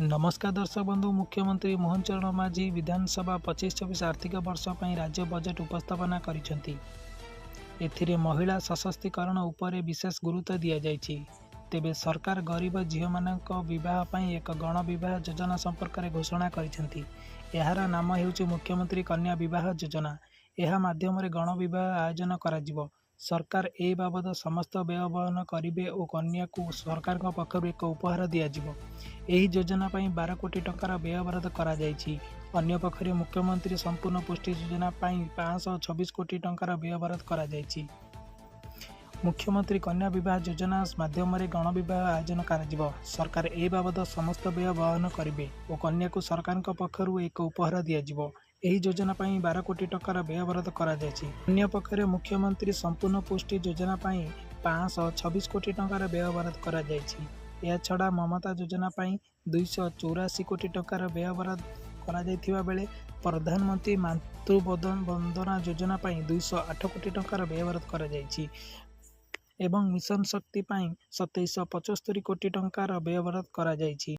नमस्कार दर्शक बंधु। मुख्यमंत्री मोहन चरण माझी विधानसभा 25-26 आर्थिक वर्ष पर राज्य बजेट उपस्थापना करिसेंती। एथिरे महिला सशक्तिकरण उपरे विशेष गुरुत्व दिया जायछि। तेबे सरकार गरीब झील मानक विवाह पई एक गण विवाह योजना संपर्क में घोषणा करिसेंती। एहार नाम हेउछि मुख्यमंत्री कन्या विवाह योजना। यह माध्यम गण विवाह आयोजन कराजिबो। सरकार ए बाबद समस्त व्यय वहन करिवे और कन्या को सरकार पक्षर एक उपहार दियाजिबो। एही योजना पई 12 कोटी टंकार व्यय बराद करा जायछि। अन्य पक्षरे मुख्यमंत्री संपूर्ण पुष्टि योजना पई 526 कोटी टंकार व्यय बराद करा जायछि। मुख्यमंत्री कन्या विवाह योजना माध्यम गण विवाह आयोजन कराजिबो। सरकार ए बाबद समस्त व्यय वहन करिवे और कन्या को सरकार पक्षर एक उपहार दियाजिबो। एही योजना पई 12 कोटी टंकार व्यय बराद करा जायछि। अन्य पक्षरे मुख्यमंत्री संपूर्ण पुष्टि योजना पई 526 कोटी टंकार व्यय बराद करा जायछि। या छड़ा ममता योजना पई 284 कोटी टंकार व्यय बराद करा जायथिबा बेले प्रधानमंत्री मातृ वंदना योजना पई 208 कोटी टंकार व्यय बराद करा जायछि एवं मिशन शक्ति पई 2775 कोटी टंकार व्यय बराद करा जायछि।